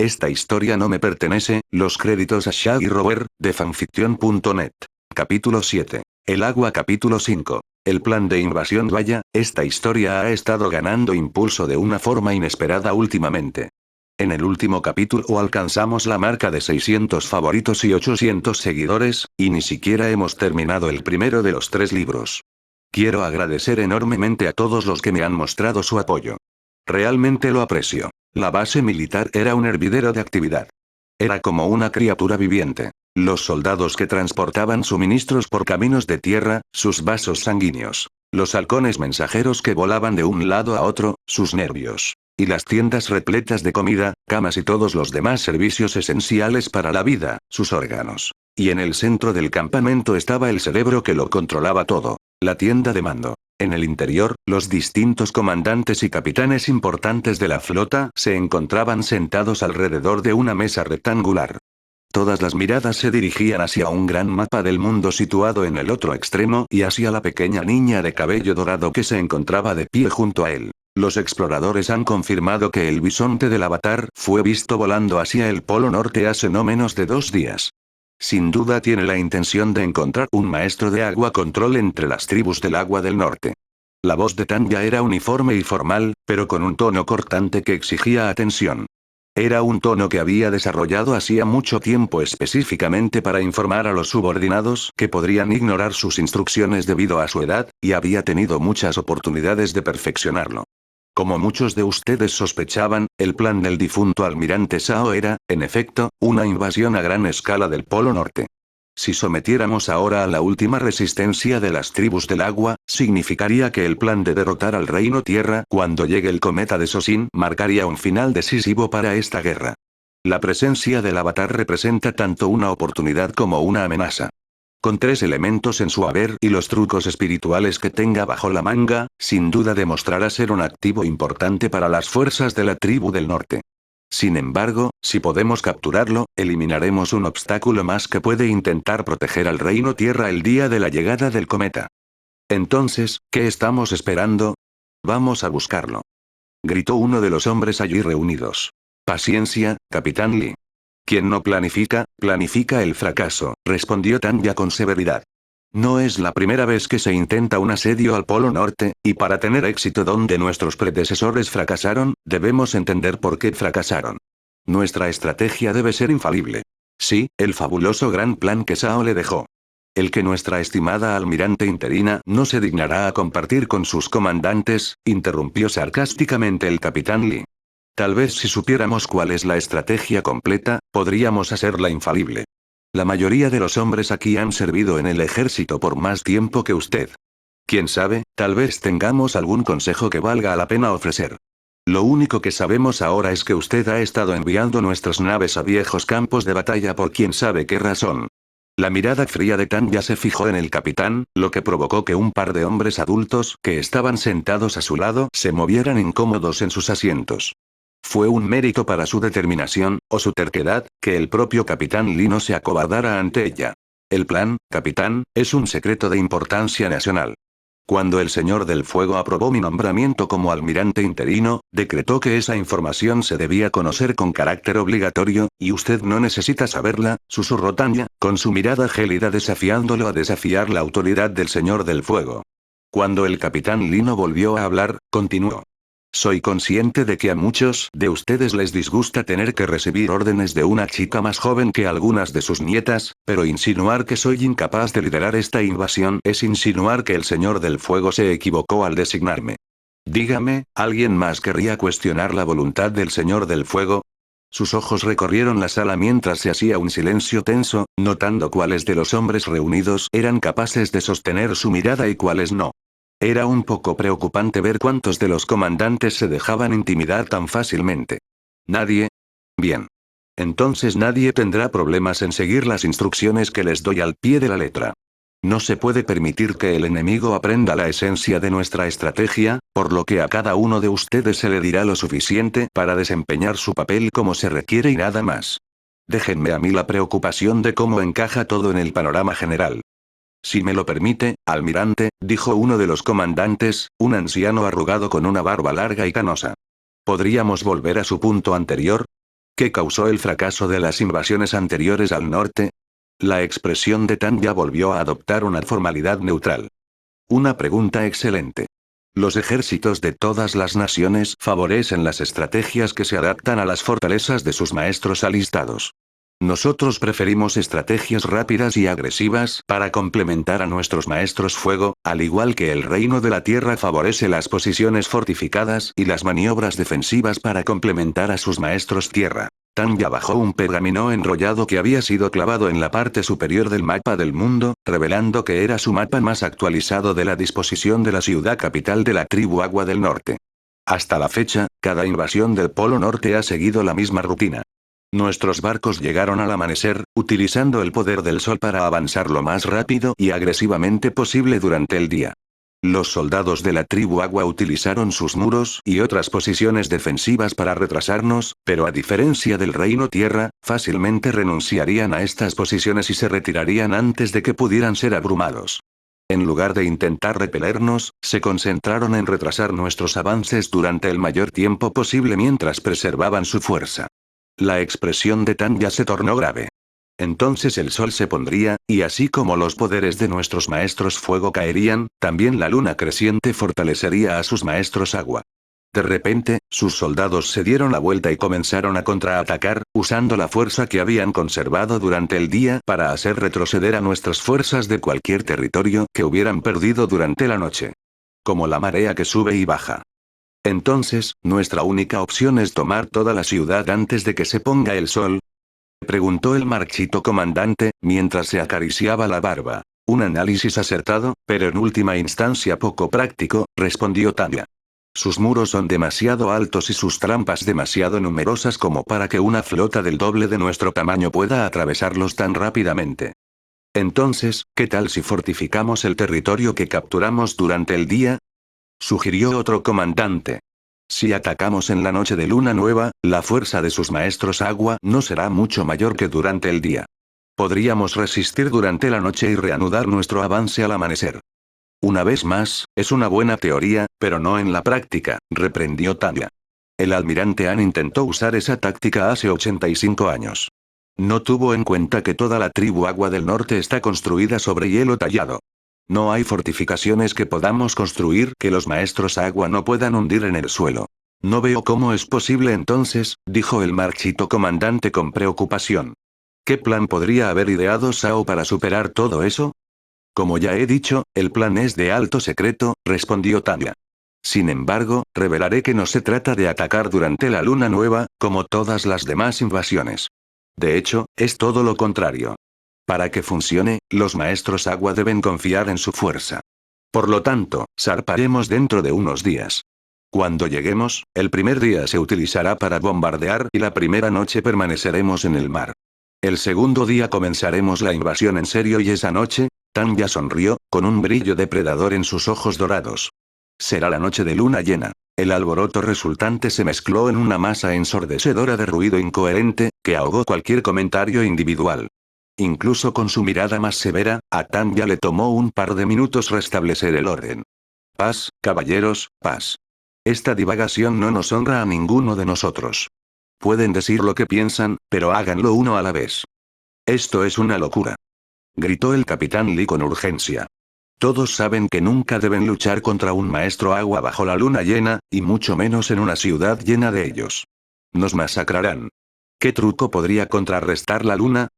esta historia no me pertenece, los créditos a Shaggy Rover, de fanfiction.net. Capítulo 7. El agua. Capítulo 5. El plan de invasión. Vaya, esta historia ha estado ganando impulso de una forma inesperada últimamente. En el último capítulo alcanzamos la marca de 600 favoritos y 800 seguidores, y ni siquiera hemos terminado el primero de los 3 libros. Quiero agradecer enormemente a todos los que me han mostrado su apoyo. Realmente lo aprecio. La base militar era un hervidero de actividad. Era como una criatura viviente. Los soldados que transportaban suministros por caminos de tierra, sus vasos sanguíneos. Los halcones mensajeros que volaban de un lado a otro, sus nervios. Y las tiendas repletas de comida, camas y todos los demás servicios esenciales para la vida, sus órganos. Y en el centro del campamento estaba el cerebro que lo controlaba todo. La tienda de mando. En el interior, los distintos comandantes y capitanes importantes de la flota se encontraban sentados alrededor de una mesa rectangular. Todas las miradas se dirigían hacia un gran mapa del mundo situado en el otro extremo y hacia la pequeña niña de cabello dorado que se encontraba de pie junto a él. Los exploradores han confirmado que el bisonte del Avatar fue visto volando hacia el Polo Norte hace no menos de 2 días. Sin duda tiene la intención de encontrar un maestro de agua control entre las tribus del agua del norte. La voz de Tanya era uniforme y formal, pero con un tono cortante que exigía atención. Era un tono que había desarrollado hacía mucho tiempo específicamente para informar a los subordinados que podrían ignorar sus instrucciones debido a su edad, y había tenido muchas oportunidades de perfeccionarlo. Como muchos de ustedes sospechaban, el plan del difunto almirante Sao era, en efecto, una invasión a gran escala del Polo Norte. Si sometiéramos ahora a la última resistencia de las tribus del agua, significaría que el plan de derrotar al Reino Tierra cuando llegue el cometa de Sosin marcaría un final decisivo para esta guerra. La presencia del Avatar representa tanto una oportunidad como una amenaza. Con 3 elementos en su haber y los trucos espirituales que tenga bajo la manga, sin duda demostrará ser un activo importante para las fuerzas de la tribu del norte. Sin embargo, si podemos capturarlo, eliminaremos un obstáculo más que puede intentar proteger al Reino Tierra el día de la llegada del cometa. Entonces, ¿qué estamos esperando? Vamos a buscarlo. Gritó uno de los hombres allí reunidos. Paciencia, Capitán Lee. Quien no planifica, planifica el fracaso, respondió Tanya con severidad. No es la primera vez que se intenta un asedio al Polo Norte, y para tener éxito donde nuestros predecesores fracasaron, debemos entender por qué fracasaron. Nuestra estrategia debe ser infalible. Sí, el fabuloso gran plan que Sao le dejó. El que nuestra estimada almirante interina no se dignará a compartir con sus comandantes, interrumpió sarcásticamente el capitán Lee. Tal vez si supiéramos cuál es la estrategia completa, podríamos hacerla infalible. La mayoría de los hombres aquí han servido en el ejército por más tiempo que usted. Quién sabe, tal vez tengamos algún consejo que valga la pena ofrecer. Lo único que sabemos ahora es que usted ha estado enviando nuestras naves a viejos campos de batalla por quién sabe qué razón. La mirada fría de Tanya se fijó en el capitán, lo que provocó que un par de hombres adultos que estaban sentados a su lado se movieran incómodos en sus asientos. Fue un mérito para su determinación, o su terquedad, que el propio capitán Lee no se acobardara ante ella. El plan, capitán, es un secreto de importancia nacional. Cuando el Señor del Fuego aprobó mi nombramiento como almirante interino, decretó que esa información se debía conocer con carácter obligatorio, y usted no necesita saberla, susurró Tanya, con su mirada gélida desafiándolo a desafiar la autoridad del Señor del Fuego. Cuando el capitán Lino volvió a hablar, continuó. Soy consciente de que a muchos de ustedes les disgusta tener que recibir órdenes de una chica más joven que algunas de sus nietas, pero insinuar que soy incapaz de liderar esta invasión es insinuar que el Señor del Fuego se equivocó al designarme. Dígame, ¿alguien más querría cuestionar la voluntad del Señor del Fuego? Sus ojos recorrieron la sala mientras se hacía un silencio tenso, notando cuáles de los hombres reunidos eran capaces de sostener su mirada y cuáles no. Era un poco preocupante ver cuántos de los comandantes se dejaban intimidar tan fácilmente. ¿Nadie? Bien. Entonces nadie tendrá problemas en seguir las instrucciones que les doy al pie de la letra. No se puede permitir que el enemigo aprenda la esencia de nuestra estrategia, por lo que a cada uno de ustedes se le dirá lo suficiente para desempeñar su papel como se requiere y nada más. Déjenme a mí la preocupación de cómo encaja todo en el panorama general. Si me lo permite, almirante, dijo uno de los comandantes, un anciano arrugado con una barba larga y canosa. ¿Podríamos volver a su punto anterior? ¿Qué causó el fracaso de las invasiones anteriores al norte? La expresión de Tanya volvió a adoptar una formalidad neutral. Una pregunta excelente. Los ejércitos de todas las naciones favorecen las estrategias que se adaptan a las fortalezas de sus maestros alistados. Nosotros preferimos estrategias rápidas y agresivas para complementar a nuestros maestros fuego, al igual que el reino de la tierra favorece las posiciones fortificadas y las maniobras defensivas para complementar a sus maestros tierra. Tanya bajó un pergamino enrollado que había sido clavado en la parte superior del mapa del mundo, revelando que era su mapa más actualizado de la disposición de la ciudad capital de la tribu Agua del Norte. Hasta la fecha, cada invasión del Polo Norte ha seguido la misma rutina. Nuestros barcos llegaron al amanecer, utilizando el poder del sol para avanzar lo más rápido y agresivamente posible durante el día. Los soldados de la tribu Agua utilizaron sus muros y otras posiciones defensivas para retrasarnos, pero a diferencia del Reino Tierra, fácilmente renunciarían a estas posiciones y se retirarían antes de que pudieran ser abrumados. En lugar de intentar repelernos, se concentraron en retrasar nuestros avances durante el mayor tiempo posible mientras preservaban su fuerza. La expresión de Tanya se tornó grave. Entonces el sol se pondría, y así como los poderes de nuestros maestros fuego caerían, también la luna creciente fortalecería a sus maestros agua. De repente, sus soldados se dieron la vuelta y comenzaron a contraatacar, usando la fuerza que habían conservado durante el día para hacer retroceder a nuestras fuerzas de cualquier territorio que hubieran perdido durante la noche. Como la marea que sube y baja. Entonces, ¿nuestra única opción es tomar toda la ciudad antes de que se ponga el sol? Preguntó el marchito comandante, mientras se acariciaba la barba. Un análisis acertado, pero en última instancia poco práctico, respondió Tanya. Sus muros son demasiado altos y sus trampas demasiado numerosas como para que una flota del doble de nuestro tamaño pueda atravesarlos tan rápidamente. Entonces, ¿qué tal si fortificamos el territorio que capturamos durante el día? Sugirió otro comandante. Si atacamos en la noche de luna nueva, la fuerza de sus maestros agua no será mucho mayor que durante el día. Podríamos resistir durante la noche y reanudar nuestro avance al amanecer. Una vez más, es una buena teoría, pero no en la práctica, reprendió Tanya. El almirante Han intentó usar esa táctica hace 85 años. No tuvo en cuenta que toda la tribu Agua del Norte está construida sobre hielo tallado. No hay fortificaciones que podamos construir que los maestros agua no puedan hundir en el suelo. No veo cómo es posible entonces, dijo el marchito comandante con preocupación. ¿Qué plan podría haber ideado Sao para superar todo eso? Como ya he dicho, el plan es de alto secreto, respondió Tanya. Sin embargo, revelaré que no se trata de atacar durante la luna nueva, como todas las demás invasiones. De hecho, es todo lo contrario. Para que funcione, los maestros agua deben confiar en su fuerza. Por lo tanto, zarparemos dentro de unos días. Cuando lleguemos, el primer día se utilizará para bombardear y la primera noche permaneceremos en el mar. El segundo día comenzaremos la invasión en serio y esa noche, Tanya sonrió, con un brillo depredador en sus ojos dorados. Será la noche de luna llena. El alboroto resultante se mezcló en una masa ensordecedora de ruido incoherente, que ahogó cualquier comentario individual. Incluso con su mirada más severa, a Tanya le tomó un par de minutos restablecer el orden. Paz, caballeros, paz. Esta divagación no nos honra a ninguno de nosotros. Pueden decir lo que piensan, pero háganlo uno a la vez. Esto es una locura. Gritó el capitán Lee con urgencia. Todos saben que nunca deben luchar contra un maestro agua bajo la luna llena, y mucho menos en una ciudad llena de ellos. Nos masacrarán. ¿Qué truco podría contrarrestar la luna?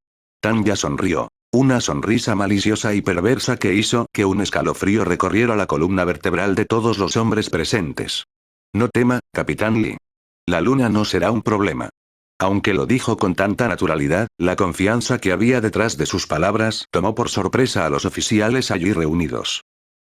Tanya sonrió. Una sonrisa maliciosa y perversa que hizo que un escalofrío recorriera la columna vertebral de todos los hombres presentes. No tema, capitán Lee. La luna no será un problema. Aunque lo dijo con tanta naturalidad, la confianza que había detrás de sus palabras tomó por sorpresa a los oficiales allí reunidos.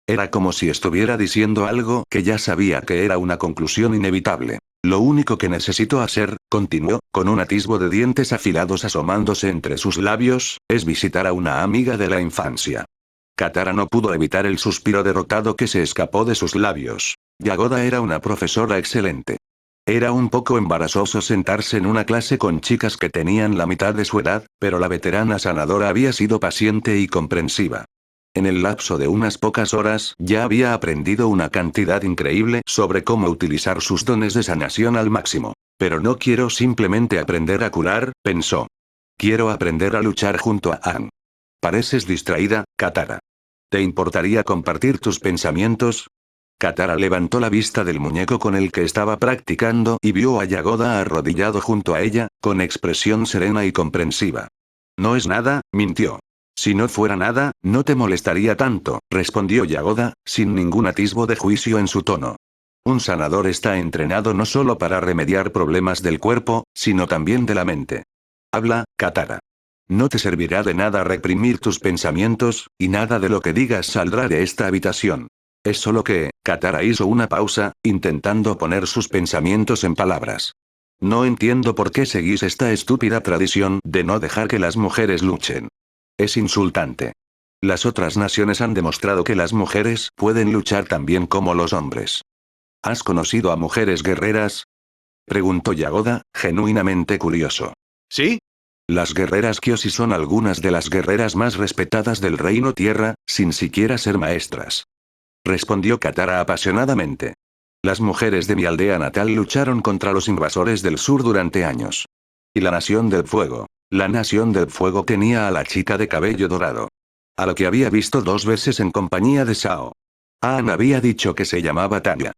Era como si estuviera diciendo algo que ya sabía que era una conclusión inevitable. Lo único que necesito hacer, continuó, con un atisbo de dientes afilados asomándose entre sus labios, es visitar a una amiga de la infancia. Katara no pudo evitar el suspiro derrotado que se escapó de sus labios. Yagoda era una profesora excelente. Era un poco embarazoso sentarse en una clase con chicas que tenían la mitad de su edad, pero la veterana sanadora había sido paciente y comprensiva. En el lapso de unas pocas horas, ya había aprendido una cantidad increíble sobre cómo utilizar sus dones de sanación al máximo. Pero no quiero simplemente aprender a curar, pensó. Quiero aprender a luchar junto a Aang. Pareces distraída, Katara. ¿Te importaría compartir tus pensamientos? Katara levantó la vista del muñeco con el que estaba practicando y vio a Yagoda arrodillado junto a ella, con expresión serena y comprensiva. No es nada, mintió. Si no fuera nada, no te molestaría tanto, respondió Yagoda, sin ningún atisbo de juicio en su tono. Un sanador está entrenado no solo para remediar problemas del cuerpo, sino también de la mente. Habla, Katara. No te servirá de nada reprimir tus pensamientos, y nada de lo que digas saldrá de esta habitación. Es solo que, Katara hizo una pausa, intentando poner sus pensamientos en palabras. No entiendo por qué seguís esta estúpida tradición de no dejar que las mujeres luchen. Es insultante. Las otras naciones han demostrado que las mujeres pueden luchar tan bien como los hombres. ¿Has conocido a mujeres guerreras? Preguntó Yagoda, genuinamente curioso. ¿Sí? Las guerreras Kyoshi son algunas de las guerreras más respetadas del Reino Tierra, sin siquiera ser maestras. Respondió Katara apasionadamente. Las mujeres de mi aldea natal lucharon contra los invasores del sur durante años. Y la Nación del Fuego. La Nación del Fuego tenía a la chica de cabello dorado. A lo que había visto 2 veces en compañía de Shao. Aang había dicho que se llamaba Tanya.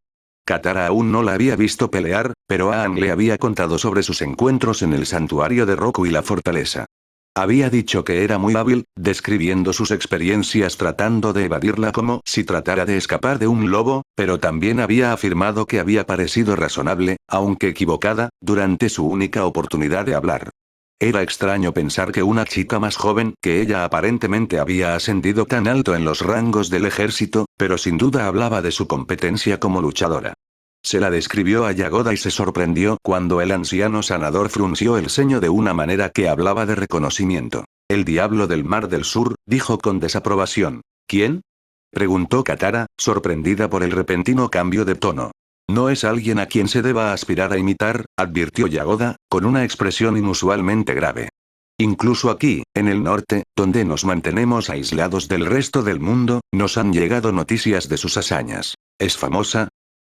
Katara aún no la había visto pelear, pero Aang le había contado sobre sus encuentros en el santuario de Roku y la fortaleza. Había dicho que era muy hábil, describiendo sus experiencias tratando de evadirla como si tratara de escapar de un lobo, pero también había afirmado que había parecido razonable, aunque equivocada, durante su única oportunidad de hablar. Era extraño pensar que una chica más joven que ella aparentemente había ascendido tan alto en los rangos del ejército, pero sin duda hablaba de su competencia como luchadora. Se la describió a Yagoda y se sorprendió cuando el anciano sanador frunció el ceño de una manera que hablaba de reconocimiento. El diablo del Mar del Sur, dijo con desaprobación. ¿Quién? Preguntó Katara, sorprendida por el repentino cambio de tono. No es alguien a quien se deba aspirar a imitar, advirtió Yagoda, con una expresión inusualmente grave. Incluso aquí, en el norte, donde nos mantenemos aislados del resto del mundo, nos han llegado noticias de sus hazañas. ¿Es famosa?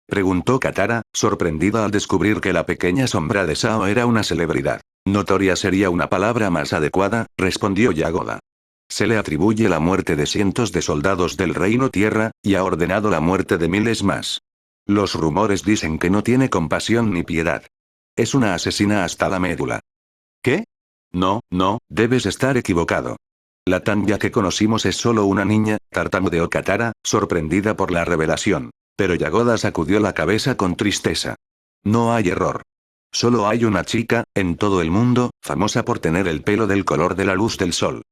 Preguntó Katara, sorprendida al descubrir que la pequeña sombra de Shao era una celebridad. Notoria sería una palabra más adecuada, respondió Yagoda. Se le atribuye la muerte de cientos de soldados del Reino Tierra, y ha ordenado la muerte de miles más. Los rumores dicen que no tiene compasión ni piedad. Es una asesina hasta la médula. ¿Qué? No, debes estar equivocado. La Tanya que conocimos es solo una niña, tartamudeó Katara, sorprendida por la revelación. Pero Yagoda sacudió la cabeza con tristeza. No hay error. Solo hay una chica, en todo el mundo, famosa por tener el pelo del color de la luz del sol.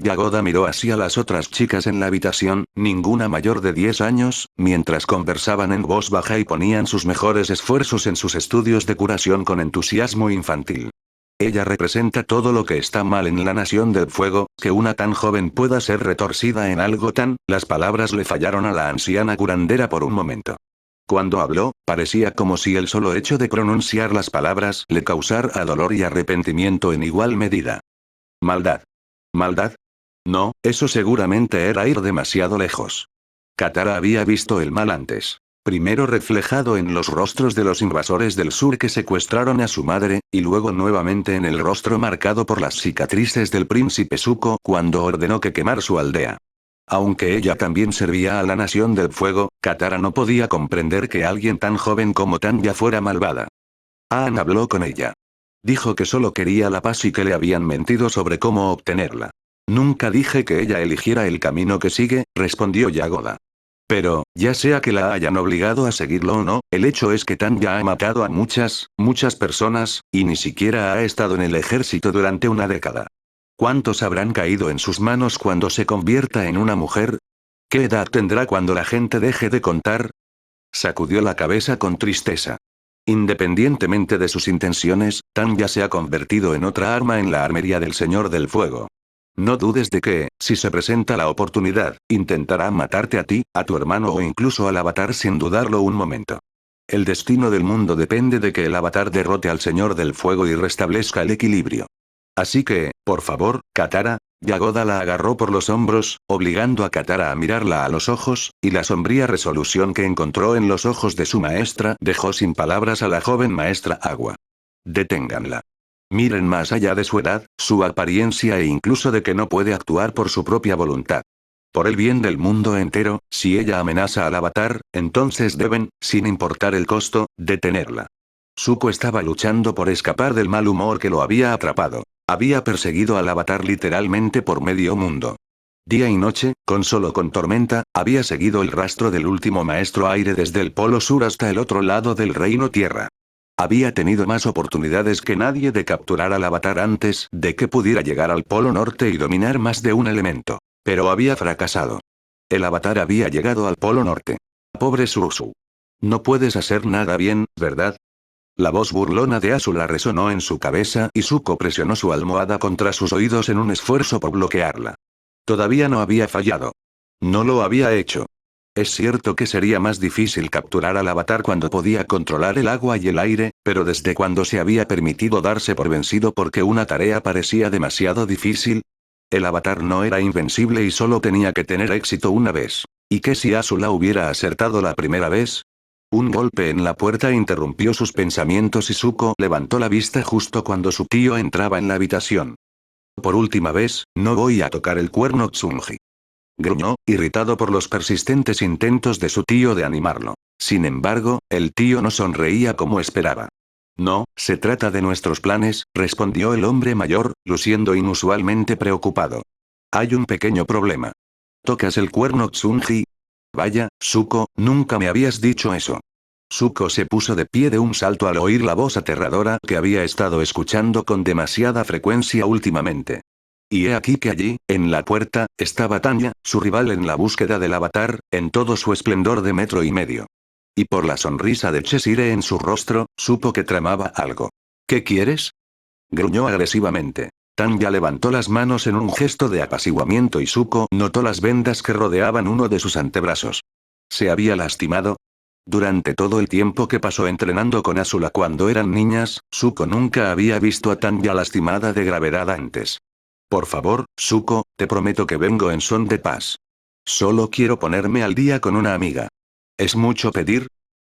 Yagoda miró hacia las otras chicas en la habitación, ninguna mayor de 10 años, mientras conversaban en voz baja y ponían sus mejores esfuerzos en sus estudios de curación con entusiasmo infantil. Ella representa todo lo que está mal en la Nación del Fuego, que una tan joven pueda ser retorcida en algo tan... Las palabras le fallaron a la anciana curandera por un momento. Cuando habló, parecía como si el solo hecho de pronunciar las palabras le causara dolor y arrepentimiento en igual medida. ¿Maldad? ¿Maldad? No, eso seguramente era ir demasiado lejos. Katara había visto el mal antes. Primero reflejado en los rostros de los invasores del sur que secuestraron a su madre, y luego nuevamente en el rostro marcado por las cicatrices del príncipe Zuko cuando ordenó que quemar su aldea. Aunque ella también servía a la Nación del Fuego, Katara no podía comprender que alguien tan joven como Tanya fuera malvada. Aang habló con ella. Dijo que solo quería la paz y que le habían mentido sobre cómo obtenerla. Nunca dije que ella eligiera el camino que sigue, respondió Yagoda. Pero, ya sea que la hayan obligado a seguirlo o no, el hecho es que Tanya ha matado a muchas personas, y ni siquiera ha estado en el ejército durante una década. ¿Cuántos habrán caído en sus manos cuando se convierta en una mujer? ¿Qué edad tendrá cuando la gente deje de contar? Sacudió la cabeza con tristeza. Independientemente de sus intenciones, Tanya se ha convertido en otra arma en la armería del Señor del Fuego. No dudes de que, si se presenta la oportunidad, intentará matarte a ti, a tu hermano o incluso al avatar sin dudarlo un momento. El destino del mundo depende de que el avatar derrote al Señor del Fuego y restablezca el equilibrio. Así que, por favor, Katara. Yagoda la agarró por los hombros, obligando a Katara a mirarla a los ojos, y la sombría resolución que encontró en los ojos de su maestra dejó sin palabras a la joven maestra Agua. deténganla. Miren más allá de su edad, su apariencia e incluso de que no puede actuar por su propia voluntad. Por el bien del mundo entero, si ella amenaza al avatar, entonces deben, sin importar el costo, detenerla. Zuko estaba luchando por escapar del mal humor que lo había atrapado. Había perseguido al avatar literalmente por medio mundo. Día y noche, con tormenta, había seguido el rastro del último maestro aire desde el polo sur hasta el otro lado del reino tierra. Había tenido más oportunidades que nadie de capturar al avatar antes de que pudiera llegar al polo norte y dominar más de un elemento. Pero había fracasado. El avatar había llegado al polo norte. Pobre Susu. No puedes hacer nada bien, ¿verdad? La voz burlona de Azula resonó en su cabeza y Zuko presionó su almohada contra sus oídos en un esfuerzo por bloquearla. Todavía no había fallado. No lo había hecho. Es cierto que sería más difícil capturar al avatar cuando podía controlar el agua y el aire, pero desde cuando se había permitido darse por vencido porque una tarea parecía demasiado difícil. El avatar no era invencible y solo tenía que tener éxito una vez. ¿Y qué si Azula hubiera acertado la primera vez? Un golpe en la puerta interrumpió sus pensamientos y Zuko levantó la vista justo cuando su tío entraba en la habitación. Por última vez, no voy a tocar el cuerno Tsunji. Gruñó, irritado por los persistentes intentos de su tío de animarlo. Sin embargo, el tío no sonreía como esperaba. No, se trata de nuestros planes, respondió el hombre mayor, luciendo inusualmente preocupado. Hay un pequeño problema. ¿Tocas el cuerno Tsunji? Vaya, Zuko, nunca me habías dicho eso. Zuko se puso de pie de un salto al oír la voz aterradora que había estado escuchando con demasiada frecuencia últimamente. Y he aquí que allí, en la puerta, estaba Tanya, su rival en la búsqueda del avatar, en todo su esplendor de 1,5 metros. Y por la sonrisa de Cheshire en su rostro, supo que tramaba algo. ¿Qué quieres? Gruñó agresivamente. Tanya levantó las manos en un gesto de apaciguamiento y Zuko notó las vendas que rodeaban uno de sus antebrazos. ¿Se había lastimado? Durante todo el tiempo que pasó entrenando con Azula cuando eran niñas, Zuko nunca había visto a Tanya lastimada de gravedad antes. Por favor, Zuko, te prometo que vengo en son de paz. Solo quiero ponerme al día con una amiga. ¿Es mucho pedir?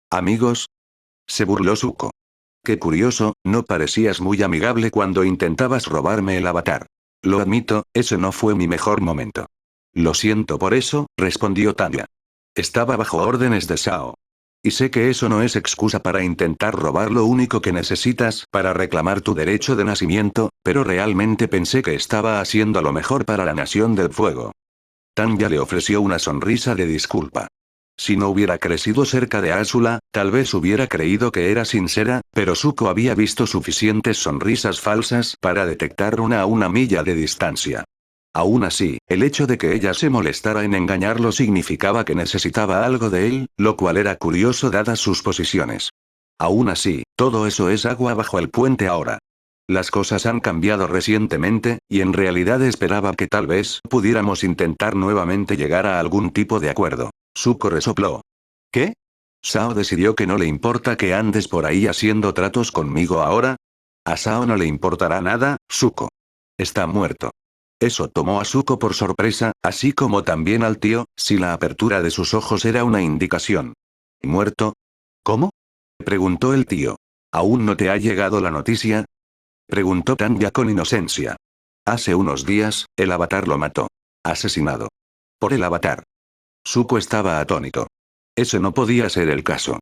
¿Amigos? Se burló Zuko. Qué curioso, no parecías muy amigable cuando intentabas robarme el avatar. Lo admito, ese no fue mi mejor momento. Lo siento por eso, respondió Tanya. Estaba bajo órdenes de Shao. Y sé que eso no es excusa para intentar robar lo único que necesitas para reclamar tu derecho de nacimiento, pero realmente pensé que estaba haciendo lo mejor para la Nación del Fuego. Tanya le ofreció una sonrisa de disculpa. Si no hubiera crecido cerca de Azula, tal vez hubiera creído que era sincera, pero Zuko había visto suficientes sonrisas falsas para detectar una a una milla de distancia. Aún así, el hecho de que ella se molestara en engañarlo significaba que necesitaba algo de él, lo cual era curioso dadas sus posiciones. Aún así, todo eso es agua bajo el puente ahora. Las cosas han cambiado recientemente, y en realidad esperaba que tal vez pudiéramos intentar nuevamente llegar a algún tipo de acuerdo. Zuko resopló. ¿Qué? ¿Shao decidió que no le importa que andes por ahí haciendo tratos conmigo ahora? A Shao no le importará nada, Zuko. Está muerto. Eso tomó a Zuko por sorpresa, así como también al tío, si la apertura de sus ojos era una indicación. ¿Muerto? ¿Cómo? Preguntó el tío. ¿Aún no te ha llegado la noticia? Preguntó Tanya con inocencia. Hace unos días, el avatar lo mató. Asesinado. Por el avatar. Zuko estaba atónito. Ese no podía ser el caso.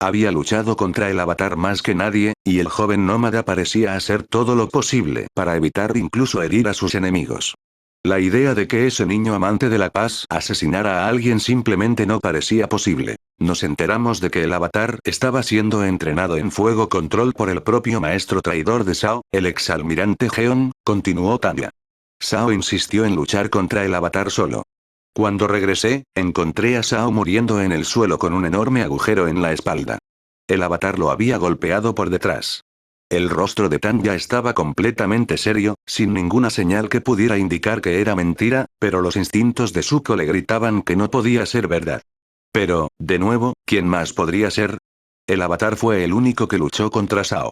Había luchado contra el avatar más que nadie, y el joven nómada parecía hacer todo lo posible para evitar incluso herir a sus enemigos. La idea de que ese niño amante de la paz asesinara a alguien simplemente no parecía posible. Nos enteramos de que el avatar estaba siendo entrenado en fuego control por el propio maestro traidor de Shao, el exalmirante Geon, continuó Tanya. Shao insistió en luchar contra el avatar solo. Cuando regresé, encontré a Shao muriendo en el suelo con un enorme agujero en la espalda. El avatar lo había golpeado por detrás. El rostro de Tanya estaba completamente serio, sin ninguna señal que pudiera indicar que era mentira, pero los instintos de Zuko le gritaban que no podía ser verdad. Pero, de nuevo, ¿quién más podría ser? El avatar fue el único que luchó contra Shao.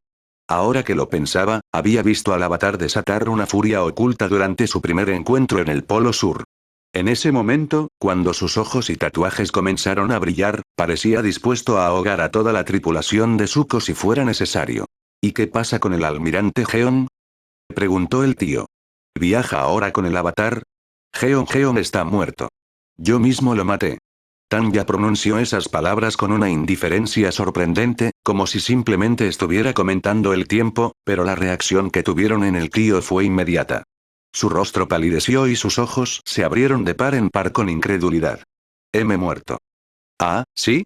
Ahora que lo pensaba, había visto al avatar desatar una furia oculta durante su primer encuentro en el Polo Sur. En ese momento, cuando sus ojos y tatuajes comenzaron a brillar, parecía dispuesto a ahogar a toda la tripulación de Zuko si fuera necesario. ¿Y qué pasa con el almirante Geon? Preguntó el tío. ¿Viaja ahora con el avatar? Geon está muerto. Yo mismo lo maté. Tanya pronunció esas palabras con una indiferencia sorprendente, como si simplemente estuviera comentando el tiempo, pero la reacción que tuvieron en el tío fue inmediata. Su rostro palideció y sus ojos se abrieron de par en par con incredulidad. Heme muerto. ¿Ah, sí?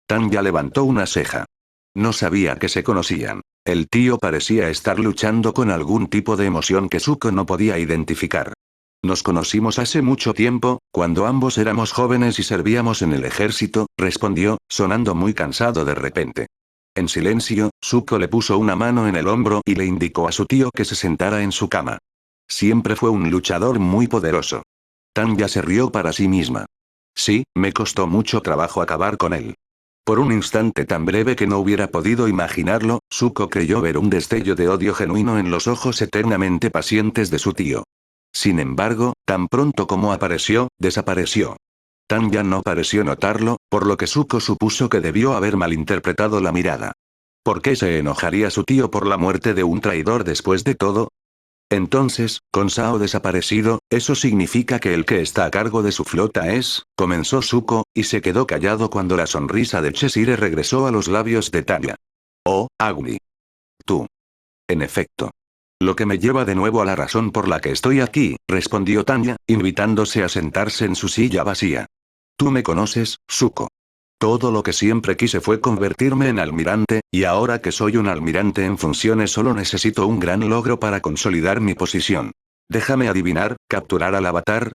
Tanya levantó una ceja. No sabía que se conocían. El tío parecía estar luchando con algún tipo de emoción que Zuko no podía identificar. Nos conocimos hace mucho tiempo, cuando ambos éramos jóvenes y servíamos en el ejército, respondió, sonando muy cansado de repente. En silencio, Zuko le puso una mano en el hombro y le indicó a su tío que se sentara en su cama. Siempre fue un luchador muy poderoso. Tanya se rió para sí misma. Sí, me costó mucho trabajo acabar con él. Por un instante tan breve que no hubiera podido imaginarlo, Zuko creyó ver un destello de odio genuino en los ojos eternamente pacientes de su tío. Sin embargo, tan pronto como apareció, desapareció. Tanya no pareció notarlo, por lo que Zuko supuso que debió haber malinterpretado la mirada. ¿Por qué se enojaría su tío por la muerte de un traidor después de todo? Entonces, con Sao desaparecido, eso significa que el que está a cargo de su flota es, comenzó Zuko, y se quedó callado cuando la sonrisa de Cheshire regresó a los labios de Tanya. Oh, Agni. Tú. En efecto. Lo que me lleva de nuevo a la razón por la que estoy aquí, respondió Tanya, invitándose a sentarse en su silla vacía. Tú me conoces, Zuko. Todo lo que siempre quise fue convertirme en almirante, y ahora que soy un almirante en funciones solo necesito un gran logro para consolidar mi posición. Déjame adivinar, ¿capturar al avatar?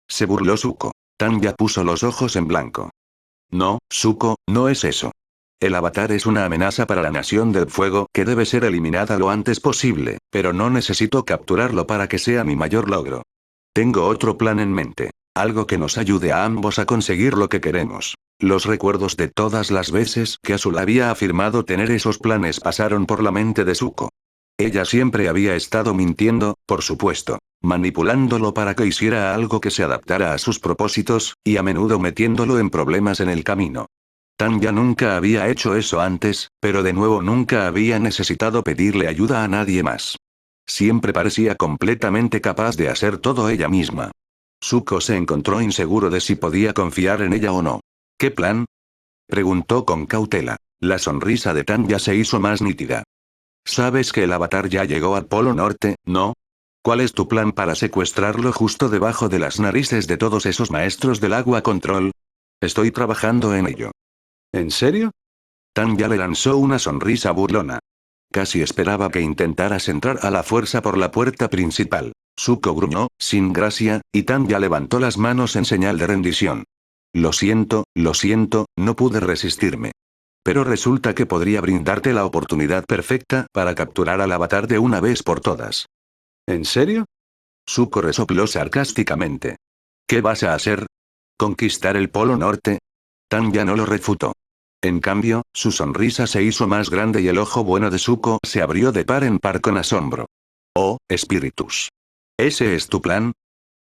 Se burló Zuko. Tanya puso los ojos en blanco. No, Zuko, no es eso. El avatar es una amenaza para la Nación del Fuego que debe ser eliminada lo antes posible, pero no necesito capturarlo para que sea mi mayor logro. Tengo otro plan en mente. Algo que nos ayude a ambos a conseguir lo que queremos. Los recuerdos de todas las veces que Azul había afirmado tener esos planes pasaron por la mente de Zuko. Ella siempre había estado mintiendo, por supuesto, manipulándolo para que hiciera algo que se adaptara a sus propósitos, y a menudo metiéndolo en problemas en el camino. Tanya nunca había hecho eso antes, pero de nuevo nunca había necesitado pedirle ayuda a nadie más. Siempre parecía completamente capaz de hacer todo ella misma. Zuko se encontró inseguro de si podía confiar en ella o no. ¿Qué plan? Preguntó con cautela. La sonrisa de Tanya se hizo más nítida. Sabes que el avatar ya llegó al Polo Norte, ¿no? ¿Cuál es tu plan para secuestrarlo justo debajo de las narices de todos esos maestros del agua control? Estoy trabajando en ello. ¿En serio? Tanya le lanzó una sonrisa burlona. Casi esperaba que intentaras entrar a la fuerza por la puerta principal. Zuko gruñó, sin gracia, y Tanya levantó las manos en señal de rendición. Lo siento, no pude resistirme. Pero resulta que podría brindarte la oportunidad perfecta para capturar al avatar de una vez por todas. ¿En serio? Zuko resopló sarcásticamente. ¿Qué vas a hacer? ¿Conquistar el Polo Norte? Tanya no lo refutó. En cambio, su sonrisa se hizo más grande y el ojo bueno de Zuko se abrió de par en par con asombro. Oh, espíritus. ¿Ese es tu plan?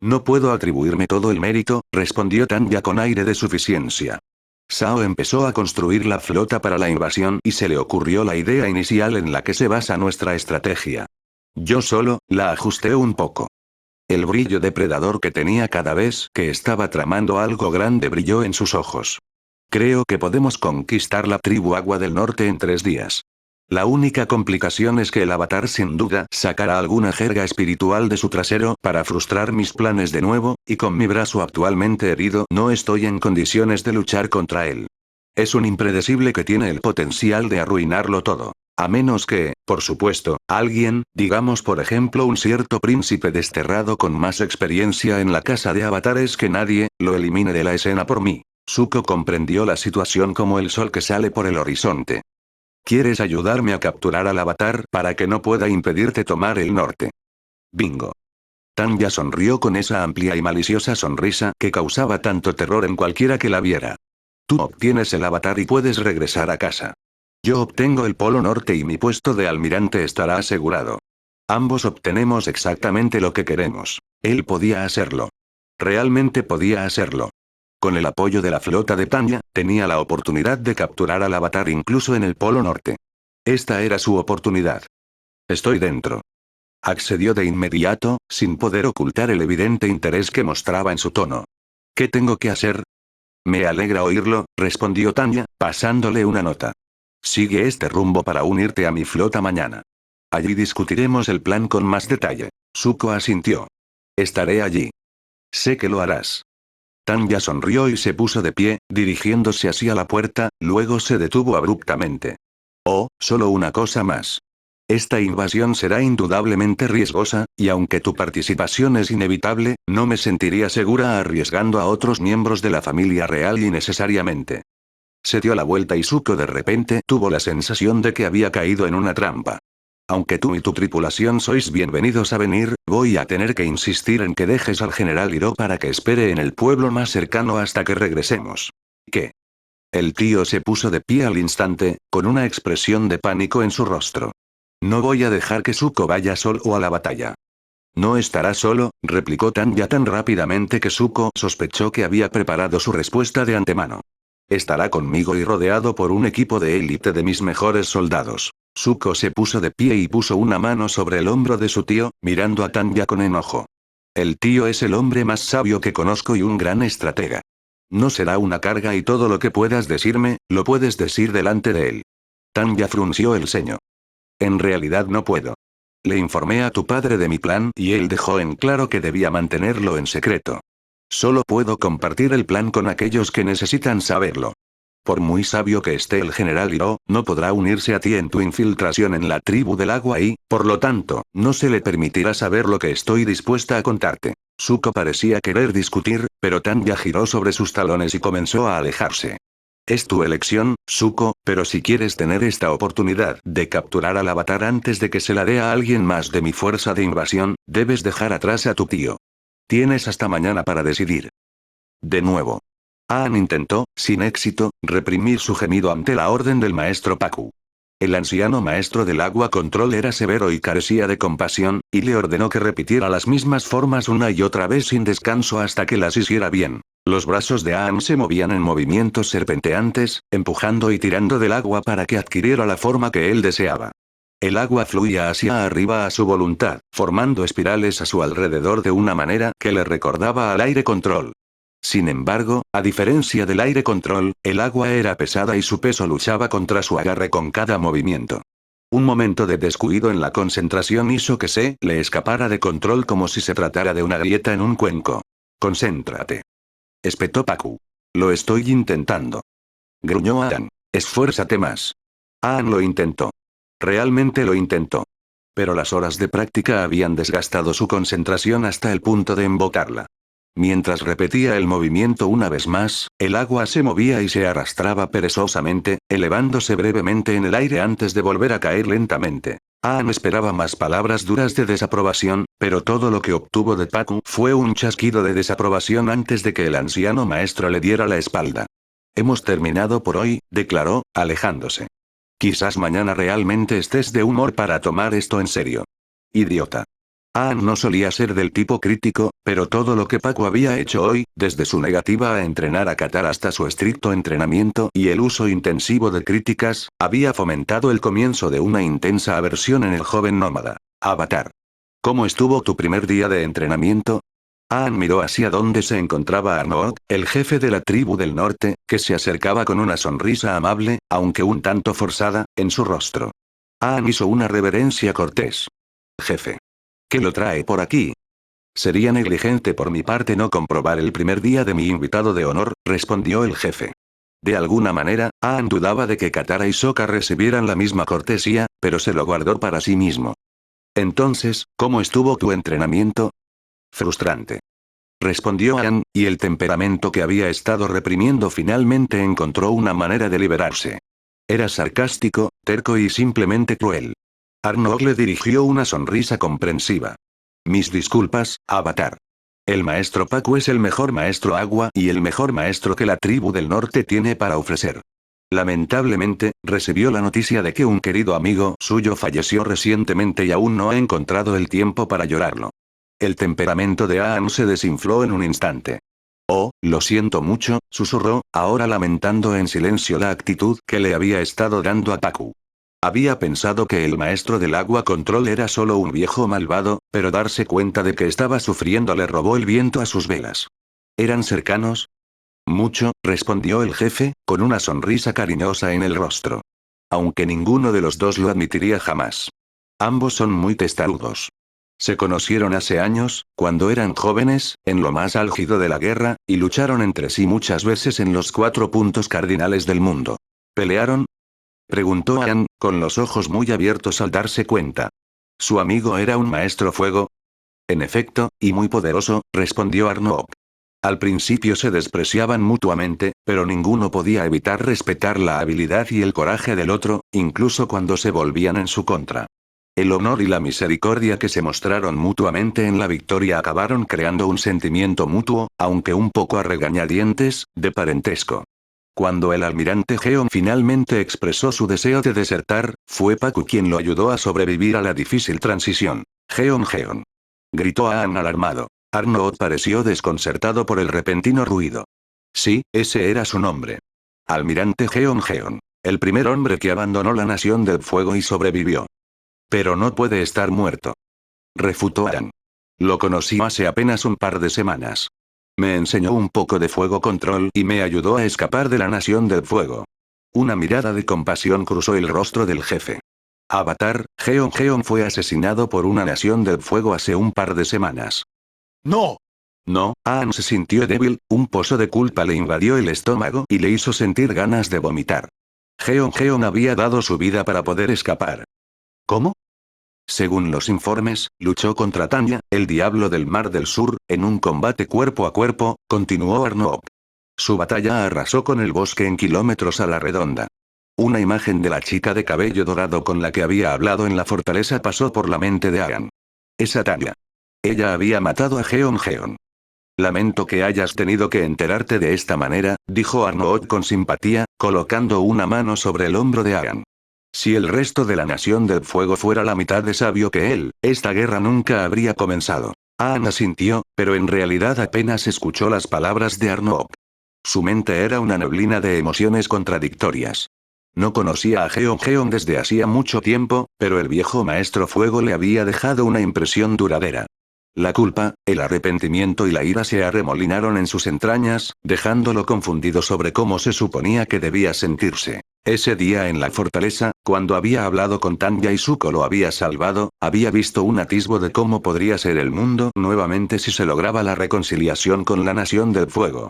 No puedo atribuirme todo el mérito, respondió Tanya con aire de suficiencia. Sao empezó a construir la flota para la invasión y se le ocurrió la idea inicial en la que se basa nuestra estrategia. Yo solo, la ajusté un poco. El brillo depredador que tenía cada vez que estaba tramando algo grande brilló en sus ojos. Creo que podemos conquistar la tribu Agua del Norte en 3 días. La única complicación es que el avatar sin duda sacará alguna jerga espiritual de su trasero para frustrar mis planes de nuevo, y con mi brazo actualmente herido no estoy en condiciones de luchar contra él. Es un impredecible que tiene el potencial de arruinarlo todo. A menos que, por supuesto, alguien, digamos por ejemplo un cierto príncipe desterrado con más experiencia en la casa de avatares que nadie, lo elimine de la escena por mí. Zuko comprendió la situación como el sol que sale por el horizonte. ¿Quieres ayudarme a capturar al avatar para que no pueda impedirte tomar el norte? Bingo. Tanya sonrió con esa amplia y maliciosa sonrisa que causaba tanto terror en cualquiera que la viera. Tú obtienes el avatar y puedes regresar a casa. Yo obtengo el Polo Norte y mi puesto de almirante estará asegurado. Ambos obtenemos exactamente lo que queremos. Él podía hacerlo. Realmente podía hacerlo. Con el apoyo de la flota de Tanya, tenía la oportunidad de capturar al avatar incluso en el Polo Norte. Esta era su oportunidad. Estoy dentro. Accedió de inmediato, sin poder ocultar el evidente interés que mostraba en su tono. ¿Qué tengo que hacer? Me alegra oírlo, respondió Tanya, pasándole una nota. Sigue este rumbo para unirte a mi flota mañana. Allí discutiremos el plan con más detalle. Zuko asintió. Estaré allí. Sé que lo harás. Tanya sonrió y se puso de pie, dirigiéndose hacia la puerta, luego se detuvo abruptamente. Oh, solo una cosa más. Esta invasión será indudablemente riesgosa, y aunque tu participación es inevitable, no me sentiría segura arriesgando a otros miembros de la familia real innecesariamente. Se dio la vuelta y Zuko de repente tuvo la sensación de que había caído en una trampa. Aunque tú y tu tripulación sois bienvenidos a venir, voy a tener que insistir en que dejes al general Hiro para que espere en el pueblo más cercano hasta que regresemos. ¿Qué? El tío se puso de pie al instante, con una expresión de pánico en su rostro. No voy a dejar que Zuko vaya solo a la batalla. No estará solo, replicó Tanya tan rápidamente que Zuko sospechó que había preparado su respuesta de antemano. Estará conmigo y rodeado por un equipo de élite de mis mejores soldados. Zuko se puso de pie y puso una mano sobre el hombro de su tío, mirando a Tanya con enojo. El tío es el hombre más sabio que conozco y un gran estratega. No será una carga y todo lo que puedas decirme, lo puedes decir delante de él. Tanya frunció el ceño. En realidad no puedo. Le informé a tu padre de mi plan y él dejó en claro que debía mantenerlo en secreto. Solo puedo compartir el plan con aquellos que necesitan saberlo. Por muy sabio que esté el general Hiro, no podrá unirse a ti en tu infiltración en la tribu del agua y, por lo tanto, no se le permitirá saber lo que estoy dispuesta a contarte. Zuko parecía querer discutir, pero Tanya giró sobre sus talones y comenzó a alejarse. Es tu elección, Zuko, pero si quieres tener esta oportunidad de capturar al avatar antes de que se la dé a alguien más de mi fuerza de invasión, debes dejar atrás a tu tío. Tienes hasta mañana para decidir. De nuevo. Aang intentó, sin éxito, reprimir su gemido ante la orden del maestro Pakku. El anciano maestro del agua control era severo y carecía de compasión, y le ordenó que repitiera las mismas formas una y otra vez sin descanso hasta que las hiciera bien. Los brazos de Aang se movían en movimientos serpenteantes, empujando y tirando del agua para que adquiriera la forma que él deseaba. El agua fluía hacia arriba a su voluntad, formando espirales a su alrededor de una manera que le recordaba al aire control. Sin embargo, a diferencia del aire control, el agua era pesada y su peso luchaba contra su agarre con cada movimiento. Un momento de descuido en la concentración hizo que se le escapara de control como si se tratara de una grieta en un cuenco. Concéntrate. Espetó Pakku. Lo estoy intentando. Gruñó Aang. Esfuérzate más. Aang lo intentó. Realmente lo intentó. Pero las horas de práctica habían desgastado su concentración hasta el punto de embotarla. Mientras repetía el movimiento una vez más, el agua se movía y se arrastraba perezosamente, elevándose brevemente en el aire antes de volver a caer lentamente. Aang esperaba más palabras duras de desaprobación, pero todo lo que obtuvo de Pakku fue un chasquido de desaprobación antes de que el anciano maestro le diera la espalda. Hemos terminado por hoy, declaró, alejándose. Quizás mañana realmente estés de humor para tomar esto en serio. Idiota. Aang no solía ser del tipo crítico, pero todo lo que Pakku había hecho hoy, desde su negativa a entrenar a Katara hasta su estricto entrenamiento y el uso intensivo de críticas, había fomentado el comienzo de una intensa aversión en el joven nómada. Avatar. ¿Cómo estuvo tu primer día de entrenamiento? Aang miró hacia donde se encontraba Arnold, el jefe de la tribu del norte, que se acercaba con una sonrisa amable, aunque un tanto forzada, en su rostro. Aang hizo una reverencia cortés. Jefe. ¿Qué lo trae por aquí? Sería negligente por mi parte no comprobar el primer día de mi invitado de honor, respondió el jefe. De alguna manera, Aang dudaba de que Katara y Sokka recibieran la misma cortesía, pero se lo guardó para sí mismo. Entonces, ¿cómo estuvo tu entrenamiento? Frustrante. Respondió Aang, y el temperamento que había estado reprimiendo finalmente encontró una manera de liberarse. Era sarcástico, terco y simplemente cruel. Arnold le dirigió una sonrisa comprensiva. Mis disculpas, Avatar. El maestro Pakku es el mejor maestro agua y el mejor maestro que la tribu del norte tiene para ofrecer. Lamentablemente, recibió la noticia de que un querido amigo suyo falleció recientemente y aún no ha encontrado el tiempo para llorarlo. El temperamento de Aang se desinfló en un instante. Oh, lo siento mucho, susurró, ahora lamentando en silencio la actitud que le había estado dando a Pakku. Había pensado que el maestro del agua control era solo un viejo malvado, pero darse cuenta de que estaba sufriendo le robó el viento a sus velas. ¿Eran cercanos? Mucho, respondió el jefe, con una sonrisa cariñosa en el rostro. Aunque ninguno de los dos lo admitiría jamás. Ambos son muy testarudos. Se conocieron hace años, cuando eran jóvenes, en lo más álgido de la guerra, y lucharon entre sí muchas veces en los 4 puntos cardinales del mundo. ¿Pelearon? Preguntó Anne, con los ojos muy abiertos al darse cuenta. ¿Su amigo era un maestro fuego? En efecto, y muy poderoso, respondió Arnold. Al principio se despreciaban mutuamente, pero ninguno podía evitar respetar la habilidad y el coraje del otro, incluso cuando se volvían en su contra. El honor y la misericordia que se mostraron mutuamente en la victoria acabaron creando un sentimiento mutuo, aunque un poco a regañadientes, de parentesco. Cuando el almirante Geon finalmente expresó su deseo de desertar, fue Paku quien lo ayudó a sobrevivir a la difícil transición. Geon. Gritó Aang alarmado. Arnold pareció desconcertado por el repentino ruido. Sí, ese era su nombre. Almirante Geon. El primer hombre que abandonó la Nación del Fuego y sobrevivió. Pero no puede estar muerto. Refutó Aang. Lo conocí hace apenas un par de semanas. Me enseñó un poco de fuego control y me ayudó a escapar de la Nación del Fuego. Una mirada de compasión cruzó el rostro del jefe. Avatar, Geon fue asesinado por una Nación del Fuego hace un par de semanas. ¡No! No, Aang se sintió débil, un pozo de culpa le invadió el estómago y le hizo sentir ganas de vomitar. Geon había dado su vida para poder escapar. ¿Cómo? Según los informes, luchó contra Tanya, el diablo del Mar del Sur, en un combate cuerpo a cuerpo, continuó Arnold. Su batalla arrasó con el bosque en kilómetros a la redonda. Una imagen de la chica de cabello dorado con la que había hablado en la fortaleza pasó por la mente de Aang. Esa Tanya. Ella había matado a Geon. Lamento que hayas tenido que enterarte de esta manera, dijo Arnold con simpatía, colocando una mano sobre el hombro de Aang. Si el resto de la Nación del Fuego fuera la mitad de sabio que él, esta guerra nunca habría comenzado. Aang asintió, pero en realidad apenas escuchó las palabras de Arnold. Su mente era una neblina de emociones contradictorias. No conocía a Geon desde hacía mucho tiempo, pero el viejo maestro fuego le había dejado una impresión duradera. La culpa, el arrepentimiento y la ira se arremolinaron en sus entrañas, dejándolo confundido sobre cómo se suponía que debía sentirse. Ese día en la fortaleza, cuando había hablado con Tanya y Zuko lo había salvado, había visto un atisbo de cómo podría ser el mundo nuevamente si se lograba la reconciliación con la Nación del Fuego.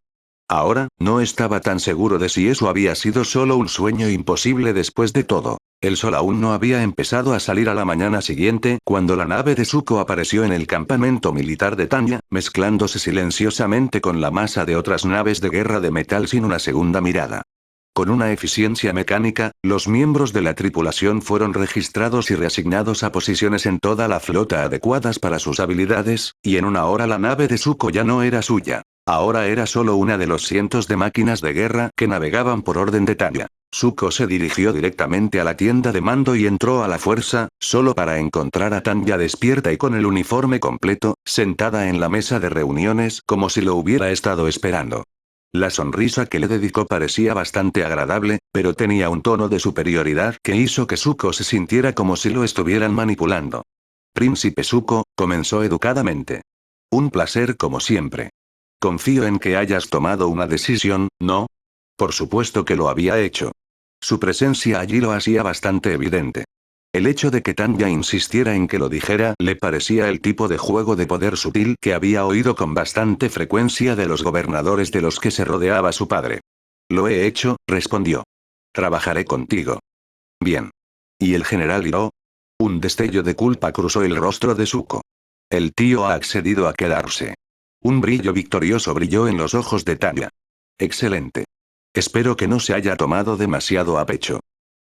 Ahora, no estaba tan seguro de si eso había sido solo un sueño imposible después de todo. El sol aún no había empezado a salir a la mañana siguiente cuando la nave de Zuko apareció en el campamento militar de Tanya, mezclándose silenciosamente con la masa de otras naves de guerra de metal sin una segunda mirada. Con una eficiencia mecánica, los miembros de la tripulación fueron registrados y reasignados a posiciones en toda la flota adecuadas para sus habilidades, y en una hora la nave de Zuko ya no era suya. Ahora era solo una de los cientos de máquinas de guerra que navegaban por orden de Tanya. Zuko se dirigió directamente a la tienda de mando y entró a la fuerza, solo para encontrar a Tanya despierta y con el uniforme completo, sentada en la mesa de reuniones como si lo hubiera estado esperando. La sonrisa que le dedicó parecía bastante agradable, pero tenía un tono de superioridad que hizo que Zuko se sintiera como si lo estuvieran manipulando. Príncipe Zuko, comenzó educadamente. Un placer como siempre. Confío en que hayas tomado una decisión, ¿no? Por supuesto que lo había hecho. Su presencia allí lo hacía bastante evidente. El hecho de que Tanya insistiera en que lo dijera le parecía el tipo de juego de poder sutil que había oído con bastante frecuencia de los gobernadores de los que se rodeaba su padre. Lo he hecho, respondió. Trabajaré contigo. Bien. ¿Y el general Hiro? Un destello de culpa cruzó el rostro de Zuko. El tío ha accedido a quedarse. Un brillo victorioso brilló en los ojos de Tanya. Excelente. Espero que no se haya tomado demasiado a pecho.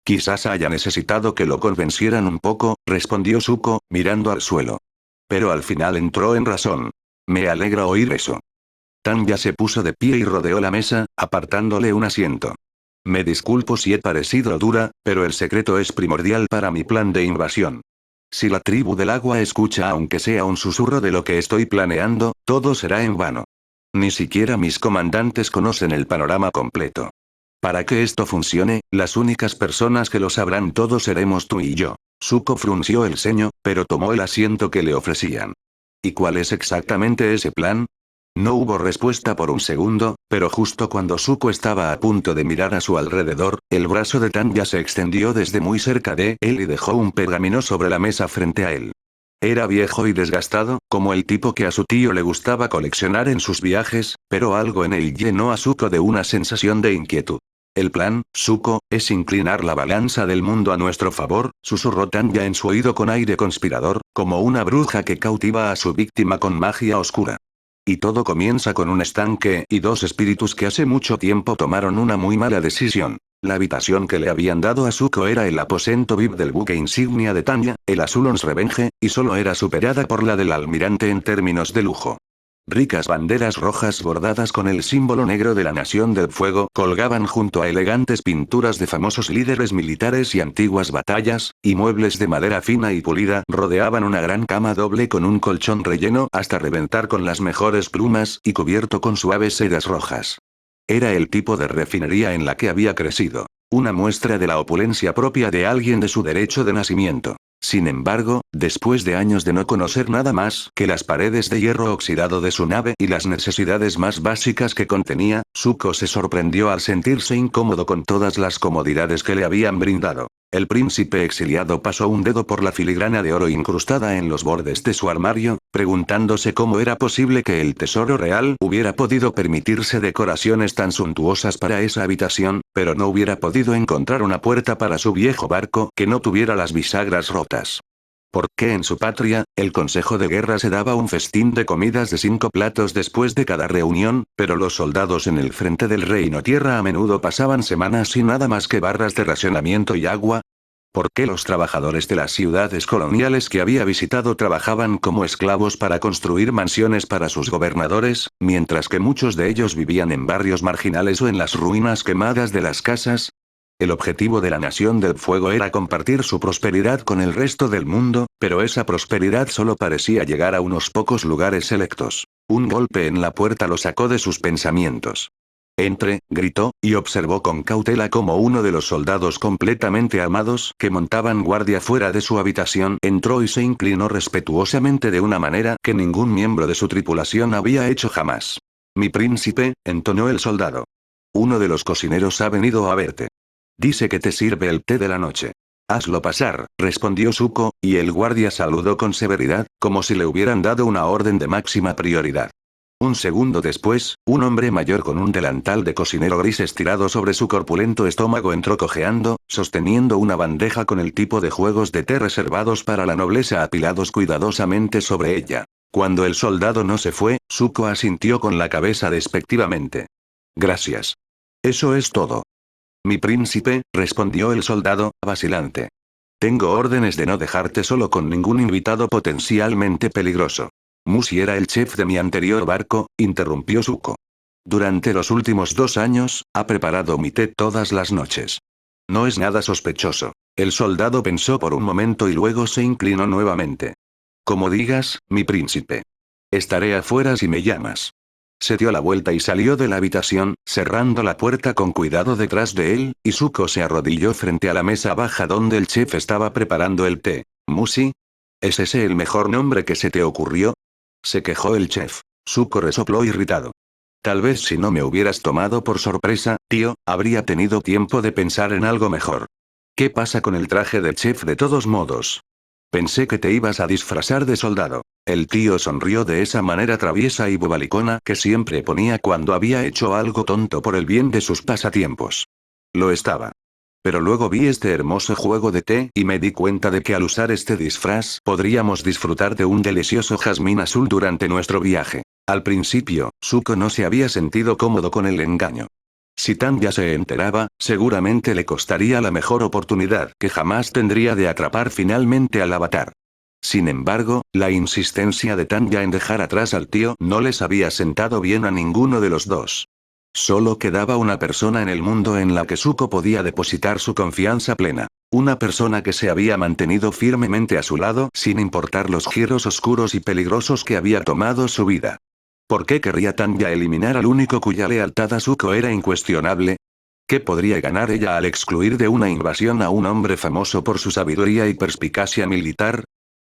Quizás haya necesitado que lo convencieran un poco, respondió Zuko, mirando al suelo. Pero al final entró en razón. Me alegra oír eso. Tanya se puso de pie y rodeó la mesa, apartándole un asiento. Me disculpo si he parecido dura, pero el secreto es primordial para mi plan de invasión. Si la tribu del agua escucha aunque sea un susurro de lo que estoy planeando, todo será en vano. Ni siquiera mis comandantes conocen el panorama completo. Para que esto funcione, las únicas personas que lo sabrán todo seremos tú y yo. Zuko frunció el ceño, pero tomó el asiento que le ofrecían. ¿Y cuál es exactamente ese plan? No hubo respuesta por un segundo, pero justo cuando Zuko estaba a punto de mirar a su alrededor, el brazo de Tanya se extendió desde muy cerca de él y dejó un pergamino sobre la mesa frente a él. Era viejo y desgastado, como el tipo que a su tío le gustaba coleccionar en sus viajes, pero algo en él llenó a Zuko de una sensación de inquietud. El plan, Zuko, es inclinar la balanza del mundo a nuestro favor, susurró Tanya en su oído con aire conspirador, como una bruja que cautiva a su víctima con magia oscura. Y todo comienza con un estanque y dos espíritus que hace mucho tiempo tomaron una muy mala decisión. La habitación que le habían dado a Zuko era el aposento VIP del buque insignia de Tanya, el Azulon's Revenge, y solo era superada por la del almirante en términos de lujo. Ricas banderas rojas bordadas con el símbolo negro de la Nación del Fuego colgaban junto a elegantes pinturas de famosos líderes militares y antiguas batallas, y muebles de madera fina y pulida rodeaban una gran cama doble con un colchón relleno hasta reventar con las mejores plumas y cubierto con suaves sedas rojas. Era el tipo de refinería en la que había crecido. Una muestra de la opulencia propia de alguien de su derecho de nacimiento. Sin embargo, después de años de no conocer nada más que las paredes de hierro oxidado de su nave y las necesidades más básicas que contenía, Zuko se sorprendió al sentirse incómodo con todas las comodidades que le habían brindado. El príncipe exiliado pasó un dedo por la filigrana de oro incrustada en los bordes de su armario, preguntándose cómo era posible que el tesoro real hubiera podido permitirse decoraciones tan suntuosas para esa habitación, pero no hubiera podido encontrar una puerta para su viejo barco que no tuviera las bisagras rotas. ¿Por qué en su patria, el Consejo de Guerra se daba un festín de comidas de 5 platos después de cada reunión, pero los soldados en el frente del Reino Tierra a menudo pasaban semanas sin nada más que barras de racionamiento y agua? ¿Por qué los trabajadores de las ciudades coloniales que había visitado trabajaban como esclavos para construir mansiones para sus gobernadores, mientras que muchos de ellos vivían en barrios marginales o en las ruinas quemadas de las casas? El objetivo de la Nación del Fuego era compartir su prosperidad con el resto del mundo, pero esa prosperidad solo parecía llegar a unos pocos lugares selectos. Un golpe en la puerta lo sacó de sus pensamientos. «Entre», gritó, y observó con cautela cómo uno de los soldados completamente armados que montaban guardia fuera de su habitación entró y se inclinó respetuosamente de una manera que ningún miembro de su tripulación había hecho jamás. «Mi príncipe», entonó el soldado. «Uno de los cocineros ha venido a verte. Dice que te sirve el té de la noche». «Hazlo pasar», respondió Zuko, y el guardia saludó con severidad, como si le hubieran dado una orden de máxima prioridad. Un segundo después, un hombre mayor con un delantal de cocinero gris estirado sobre su corpulento estómago entró cojeando, sosteniendo una bandeja con el tipo de juegos de té reservados para la nobleza apilados cuidadosamente sobre ella. Cuando el soldado no se fue, Zuko asintió con la cabeza despectivamente. «Gracias. Eso es todo». «Mi príncipe», respondió el soldado, vacilante. «Tengo órdenes de no dejarte solo con ningún invitado potencialmente peligroso». «Musi era el chef de mi anterior barco», interrumpió Zuko. «Durante los últimos 2 años, ha preparado mi té todas las noches. No es nada sospechoso». El soldado pensó por un momento y luego se inclinó nuevamente. «Como digas, mi príncipe. Estaré afuera si me llamas». Se dio la vuelta y salió de la habitación, cerrando la puerta con cuidado detrás de él, y Zuko se arrodilló frente a la mesa baja donde el chef estaba preparando el té. «¿Musi? ¿Es ese el mejor nombre que se te ocurrió?», se quejó el chef. Zuko resopló irritado. «Tal vez si no me hubieras tomado por sorpresa, tío, habría tenido tiempo de pensar en algo mejor. ¿Qué pasa con el traje del chef de todos modos? Pensé que te ibas a disfrazar de soldado». El tío sonrió de esa manera traviesa y bobalicona que siempre ponía cuando había hecho algo tonto por el bien de sus pasatiempos. Lo estaba. Pero luego vi este hermoso juego de té y me di cuenta de que al usar este disfraz podríamos disfrutar de un delicioso jazmín azul durante nuestro viaje. Al principio, Zuko no se había sentido cómodo con el engaño. Si Tanya se enteraba, seguramente le costaría la mejor oportunidad que jamás tendría de atrapar finalmente al avatar. Sin embargo, la insistencia de Tanya en dejar atrás al tío no les había sentado bien a ninguno de los dos. Solo quedaba una persona en el mundo en la que Zuko podía depositar su confianza plena. Una persona que se había mantenido firmemente a su lado sin importar los giros oscuros y peligrosos que había tomado su vida. ¿Por qué querría Tanya eliminar al único cuya lealtad a Zuko era incuestionable? ¿Qué podría ganar ella al excluir de una invasión a un hombre famoso por su sabiduría y perspicacia militar?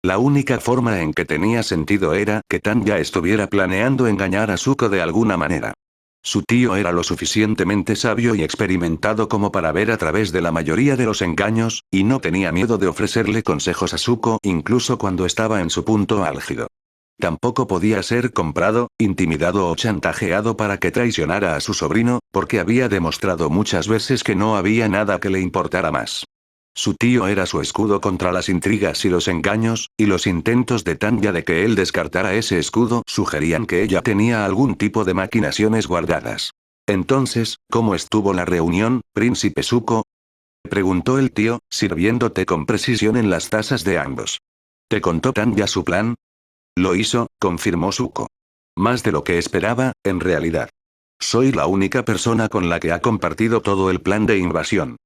La única forma en que tenía sentido era que Tanya estuviera planeando engañar a Zuko de alguna manera. Su tío era lo suficientemente sabio y experimentado como para ver a través de la mayoría de los engaños, y no tenía miedo de ofrecerle consejos a Zuko incluso cuando estaba en su punto álgido. Tampoco podía ser comprado, intimidado o chantajeado para que traicionara a su sobrino, porque había demostrado muchas veces que no había nada que le importara más. Su tío era su escudo contra las intrigas y los engaños, y los intentos de Tanya de que él descartara ese escudo sugerían que ella tenía algún tipo de maquinaciones guardadas. Entonces, ¿cómo estuvo la reunión, príncipe Zuko? Preguntó el tío, sirviéndote con precisión en las tazas de ambos. ¿Te contó Tanya su plan? Lo hizo, confirmó Zuko. Más de lo que esperaba, en realidad. Soy la única persona con la que ha compartido todo el plan de invasión.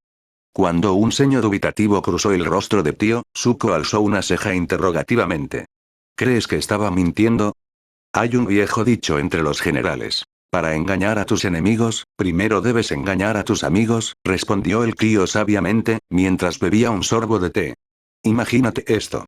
Cuando un ceño dubitativo cruzó el rostro de tío, Zuko alzó una ceja interrogativamente. ¿Crees que estaba mintiendo? Hay un viejo dicho entre los generales. Para engañar a tus enemigos, primero debes engañar a tus amigos, respondió el tío sabiamente, mientras bebía un sorbo de té. Imagínate esto.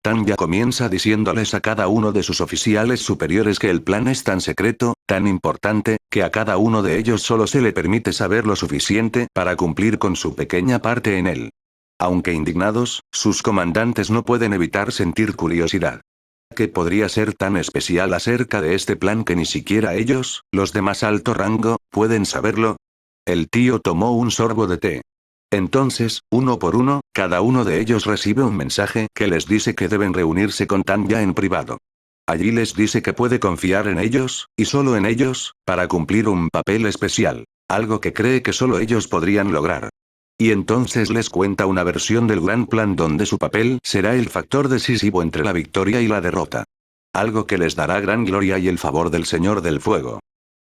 Tanya comienza diciéndoles a cada uno de sus oficiales superiores que el plan es tan secreto, tan importante, que a cada uno de ellos solo se le permite saber lo suficiente para cumplir con su pequeña parte en él. Aunque indignados, sus comandantes no pueden evitar sentir curiosidad. ¿Qué podría ser tan especial acerca de este plan que ni siquiera ellos, los de más alto rango, pueden saberlo? El tío tomó un sorbo de té. Entonces, uno por uno, cada uno de ellos recibe un mensaje que les dice que deben reunirse con Tanya en privado. Allí les dice que puede confiar en ellos, y solo en ellos, para cumplir un papel especial, algo que cree que solo ellos podrían lograr. Y entonces les cuenta una versión del gran plan donde su papel será el factor decisivo entre la victoria y la derrota. Algo que les dará gran gloria y el favor del Señor del Fuego.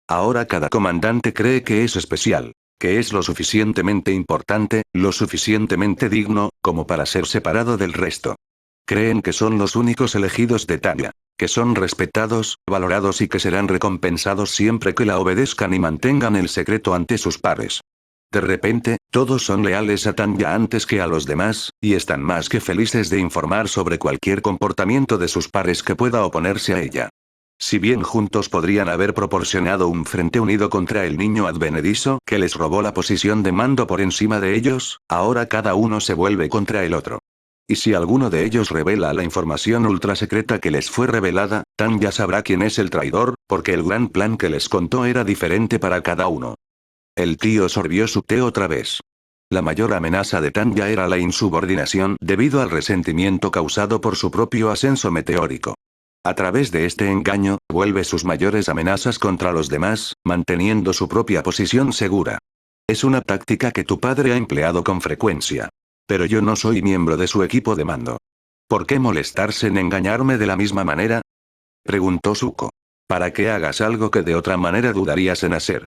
Ahora cada comandante cree que es especial, que es lo suficientemente importante, lo suficientemente digno, como para ser separado del resto. Creen que son los únicos elegidos de Tanya, que son respetados, valorados y que serán recompensados siempre que la obedezcan y mantengan el secreto ante sus pares. De repente, todos son leales a Tanya antes que a los demás, y están más que felices de informar sobre cualquier comportamiento de sus pares que pueda oponerse a ella. Si bien juntos podrían haber proporcionado un frente unido contra el niño advenedizo que les robó la posición de mando por encima de ellos, ahora cada uno se vuelve contra el otro. Y si alguno de ellos revela la información ultrasecreta que les fue revelada, Tanya sabrá quién es el traidor, porque el gran plan que les contó era diferente para cada uno. El tío sorbió su té otra vez. La mayor amenaza de Tanya era la insubordinación debido al resentimiento causado por su propio ascenso meteórico. A través de este engaño, vuelve sus mayores amenazas contra los demás, manteniendo su propia posición segura. Es una táctica que tu padre ha empleado con frecuencia. Pero yo no soy miembro de su equipo de mando. ¿Por qué molestarse en engañarme de la misma manera? Preguntó Zuko. Para que hagas algo que de otra manera dudarías en hacer.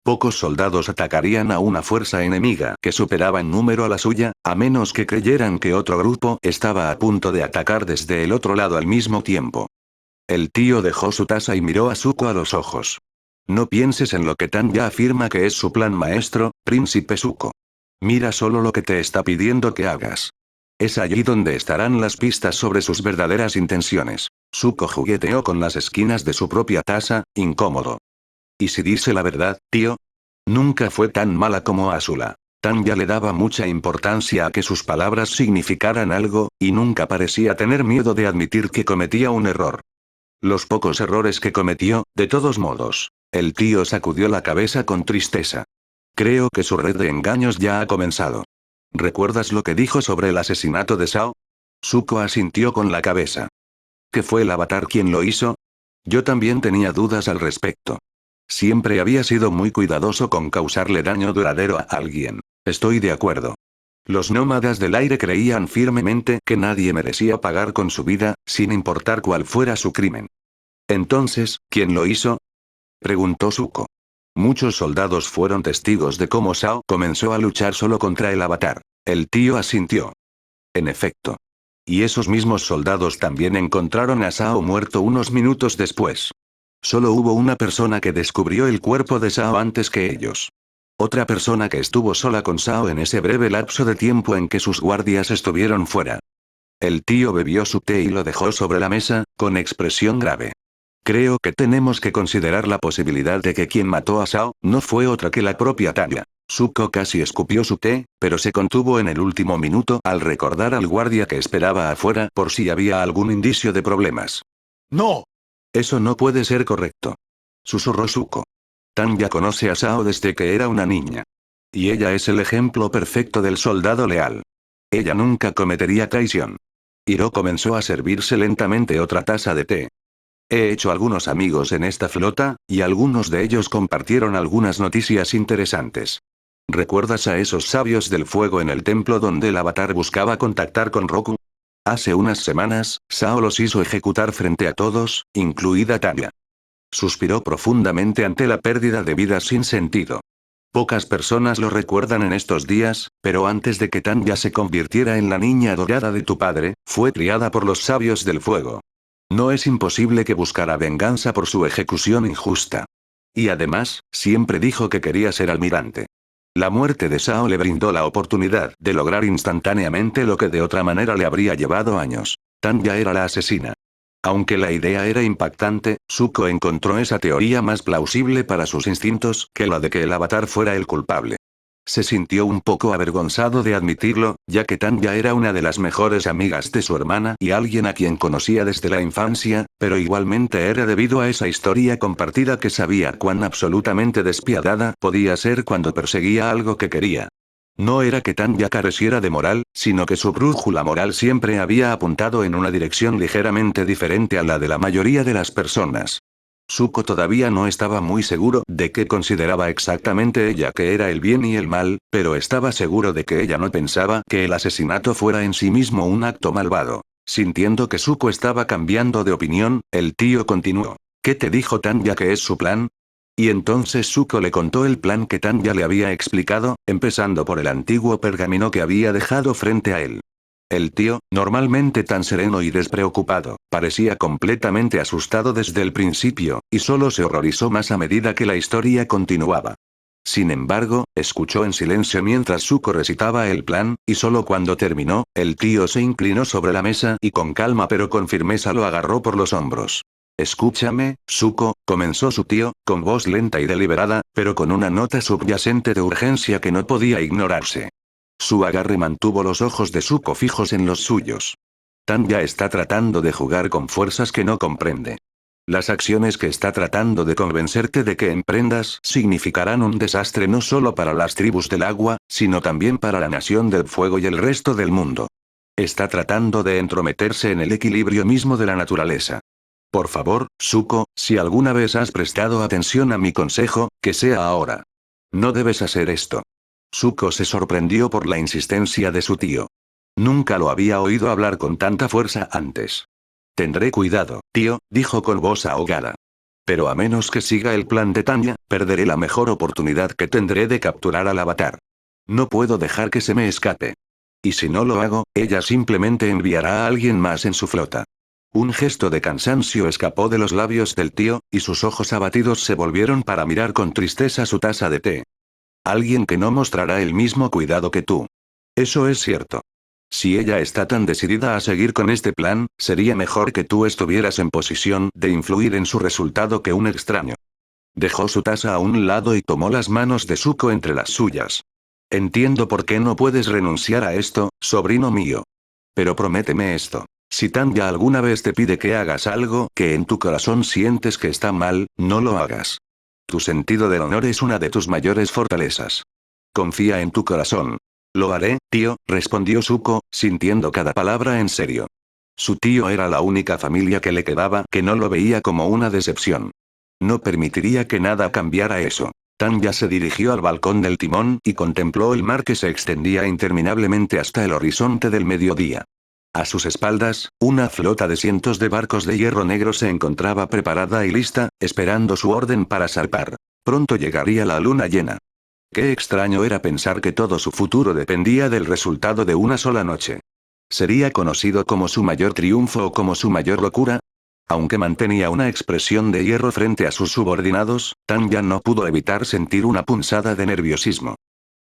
Pocos soldados atacarían a una fuerza enemiga que superaba en número a la suya, a menos que creyeran que otro grupo estaba a punto de atacar desde el otro lado al mismo tiempo. El tío dejó su taza y miró a Zuko a los ojos. No pienses en lo que Tanya afirma que es su plan maestro, príncipe Zuko. Mira solo lo que te está pidiendo que hagas. Es allí donde estarán las pistas sobre sus verdaderas intenciones. Zuko jugueteó con las esquinas de su propia taza, incómodo. ¿Y si dice la verdad, tío? Nunca fue tan mala como Azula. Tanya le daba mucha importancia a que sus palabras significaran algo, y nunca parecía tener miedo de admitir que cometía un error. Los pocos errores que cometió, de todos modos. El tío sacudió la cabeza con tristeza. Creo que su red de engaños ya ha comenzado. ¿Recuerdas lo que dijo sobre el asesinato de Sao? Zuko asintió con la cabeza. ¿Que fue el avatar quien lo hizo? Yo también tenía dudas al respecto. Siempre había sido muy cuidadoso con causarle daño duradero a alguien. Estoy de acuerdo. Los nómadas del aire creían firmemente que nadie merecía pagar con su vida, sin importar cuál fuera su crimen. Entonces, ¿quién lo hizo? Preguntó Zuko. Muchos soldados fueron testigos de cómo Sao comenzó a luchar solo contra el avatar. El tío asintió. En efecto. Y esos mismos soldados también encontraron a Sao muerto unos minutos después. Solo hubo una persona que descubrió el cuerpo de Sao antes que ellos. Otra persona que estuvo sola con Sao en ese breve lapso de tiempo en que sus guardias estuvieron fuera. El tío bebió su té y lo dejó sobre la mesa, con expresión grave. Creo que tenemos que considerar la posibilidad de que quien mató a Sao, no fue otra que la propia Tanya. Zuko casi escupió su té, pero se contuvo en el último minuto al recordar al guardia que esperaba afuera por si había algún indicio de problemas. ¡No! Eso no puede ser correcto. Susurró Zuko. Tanya conoce a Sao desde que era una niña. Y ella es el ejemplo perfecto del soldado leal. Ella nunca cometería traición. Hiro comenzó a servirse lentamente otra taza de té. He hecho algunos amigos en esta flota, y algunos de ellos compartieron algunas noticias interesantes. ¿Recuerdas a esos sabios del fuego en el templo donde el avatar buscaba contactar con Roku? Hace unas semanas, Sao los hizo ejecutar frente a todos, incluida Tanya. Suspiró profundamente ante la pérdida de vidas sin sentido. Pocas personas lo recuerdan en estos días, pero antes de que Tanya se convirtiera en la niña adorada de tu padre, fue criada por los sabios del fuego. No es imposible que buscara venganza por su ejecución injusta. Y además, siempre dijo que quería ser almirante. La muerte de Sao le brindó la oportunidad de lograr instantáneamente lo que de otra manera le habría llevado años. Tanya era la asesina. Aunque la idea era impactante, Zuko encontró esa teoría más plausible para sus instintos que la de que el avatar fuera el culpable. Se sintió un poco avergonzado de admitirlo, ya que Tanya era una de las mejores amigas de su hermana y alguien a quien conocía desde la infancia, pero igualmente era debido a esa historia compartida que sabía cuán absolutamente despiadada podía ser cuando perseguía algo que quería. No era que Tanya careciera de moral, sino que su brújula moral siempre había apuntado en una dirección ligeramente diferente a la de la mayoría de las personas. Zuko todavía no estaba muy seguro de qué consideraba exactamente ella que era el bien y el mal, pero estaba seguro de que ella no pensaba que el asesinato fuera en sí mismo un acto malvado. Sintiendo que Zuko estaba cambiando de opinión, el tío continuó. ¿Qué te dijo Tanya que es su plan? Y entonces Zuko le contó el plan que Tanya le había explicado, empezando por el antiguo pergamino que había dejado frente a él. El tío, normalmente tan sereno y despreocupado, parecía completamente asustado desde el principio, y solo se horrorizó más a medida que la historia continuaba. Sin embargo, escuchó en silencio mientras Zuko recitaba el plan, y solo cuando terminó, el tío se inclinó sobre la mesa y con calma pero con firmeza lo agarró por los hombros. Escúchame, Zuko, comenzó su tío, con voz lenta y deliberada, pero con una nota subyacente de urgencia que no podía ignorarse. Su agarre mantuvo los ojos de Zuko fijos en los suyos. Tanya está tratando de jugar con fuerzas que no comprende. Las acciones que está tratando de convencerte de que emprendas significarán un desastre no solo para las tribus del agua, sino también para la nación del fuego y el resto del mundo. Está tratando de entrometerse en el equilibrio mismo de la naturaleza. Por favor, Zuko, si alguna vez has prestado atención a mi consejo, que sea ahora. No debes hacer esto. Zuko se sorprendió por la insistencia de su tío. Nunca lo había oído hablar con tanta fuerza antes. Tendré cuidado, tío, dijo con voz ahogada. Pero a menos que siga el plan de Tanya, perderé la mejor oportunidad que tendré de capturar al avatar. No puedo dejar que se me escape. Y si no lo hago, ella simplemente enviará a alguien más en su flota. Un gesto de cansancio escapó de los labios del tío, y sus ojos abatidos se volvieron para mirar con tristeza su taza de té. Alguien que no mostrará el mismo cuidado que tú. Eso es cierto. Si ella está tan decidida a seguir con este plan, sería mejor que tú estuvieras en posición de influir en su resultado que un extraño. Dejó su taza a un lado y tomó las manos de Zuko entre las suyas. Entiendo por qué no puedes renunciar a esto, sobrino mío. Pero prométeme esto. Si Tanya alguna vez te pide que hagas algo que en tu corazón sientes que está mal, no lo hagas. Tu sentido del honor es una de tus mayores fortalezas. Confía en tu corazón. Lo haré, tío, respondió Zuko, sintiendo cada palabra en serio. Su tío era la única familia que le quedaba que no lo veía como una decepción. No permitiría que nada cambiara eso. Tanya se dirigió al balcón del timón y contempló el mar que se extendía interminablemente hasta el horizonte del mediodía. A sus espaldas, una flota de cientos de barcos de hierro negro se encontraba preparada y lista, esperando su orden para zarpar. Pronto llegaría la luna llena. Qué extraño era pensar que todo su futuro dependía del resultado de una sola noche. ¿Sería conocido como su mayor triunfo o como su mayor locura? Aunque mantenía una expresión de hierro frente a sus subordinados, Tanya no pudo evitar sentir una punzada de nerviosismo.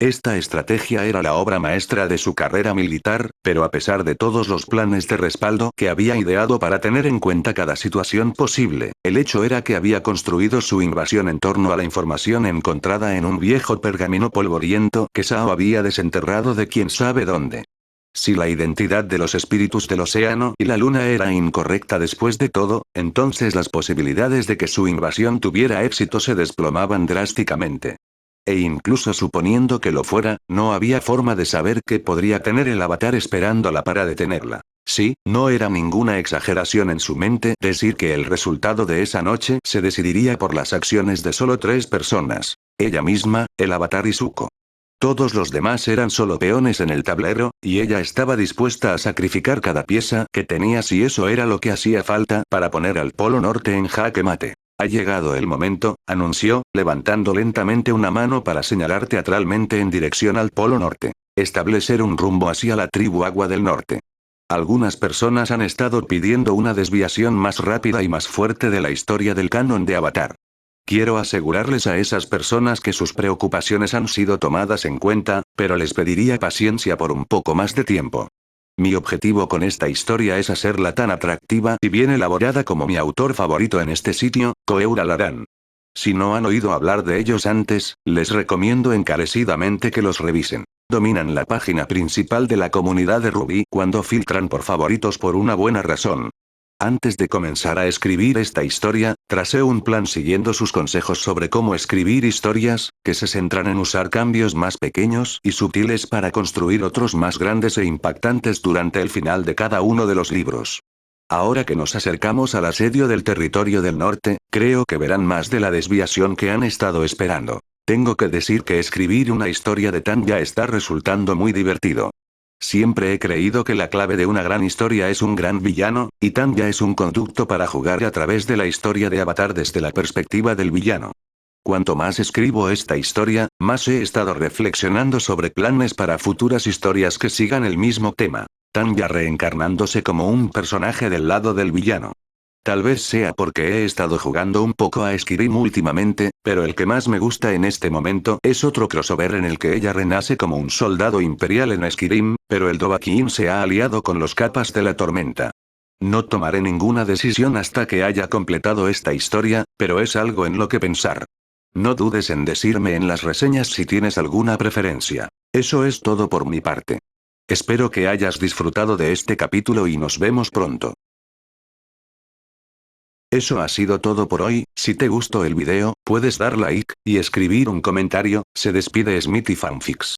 Esta estrategia era la obra maestra de su carrera militar, pero a pesar de todos los planes de respaldo que había ideado para tener en cuenta cada situación posible, el hecho era que había construido su invasión en torno a la información encontrada en un viejo pergamino polvoriento que Sao había desenterrado de quién sabe dónde. Si la identidad de los espíritus del océano y la luna era incorrecta después de todo, entonces las posibilidades de que su invasión tuviera éxito se desplomaban drásticamente. E incluso suponiendo que lo fuera, no había forma de saber qué podría tener el avatar esperándola para detenerla. Sí, no era ninguna exageración en su mente decir que el resultado de esa noche se decidiría por las acciones de solo 3 personas: ella misma, el avatar y Zuko. Todos los demás eran solo peones en el tablero, y ella estaba dispuesta a sacrificar cada pieza que tenía si eso era lo que hacía falta para poner al Polo Norte en jaque mate. Ha llegado el momento, anunció, levantando lentamente una mano para señalar teatralmente en dirección al Polo Norte. Establecer un rumbo hacia la tribu Agua del Norte. Algunas personas han estado pidiendo una desviación más rápida y más fuerte de la historia del canon de Avatar. Quiero asegurarles a esas personas que sus preocupaciones han sido tomadas en cuenta, pero les pediría paciencia por un poco más de tiempo. Mi objetivo con esta historia es hacerla tan atractiva y bien elaborada como mi autor favorito en este sitio, Koeur Laran. Si no han oído hablar de ellos antes, les recomiendo encarecidamente que los revisen. Dominan la página principal de la comunidad de Ruby cuando filtran por favoritos por una buena razón. Antes de comenzar a escribir esta historia, tracé un plan siguiendo sus consejos sobre cómo escribir historias, que se centran en usar cambios más pequeños y sutiles para construir otros más grandes e impactantes durante el final de cada uno de los libros. Ahora que nos acercamos al asedio del territorio del norte, creo que verán más de la desviación que han estado esperando. Tengo que decir que escribir una historia de Tanya está resultando muy divertido. Siempre he creído que la clave de una gran historia es un gran villano, y Tanya es un conducto para jugar a través de la historia de Avatar desde la perspectiva del villano. Cuanto más escribo esta historia, más he estado reflexionando sobre planes para futuras historias que sigan el mismo tema. Tanya reencarnándose como un personaje del lado del villano. Tal vez sea porque he estado jugando un poco a Skyrim últimamente, pero el que más me gusta en este momento es otro crossover en el que ella renace como un soldado imperial en Skyrim, pero el Dovahkiin se ha aliado con los capas de la tormenta. No tomaré ninguna decisión hasta que haya completado esta historia, pero es algo en lo que pensar. No dudes en decirme en las reseñas si tienes alguna preferencia. Eso es todo por mi parte. Espero que hayas disfrutado de este capítulo y nos vemos pronto. Eso ha sido todo por hoy. Si te gustó el video, puedes dar like y escribir un comentario. Se despide Smithy Fanfics.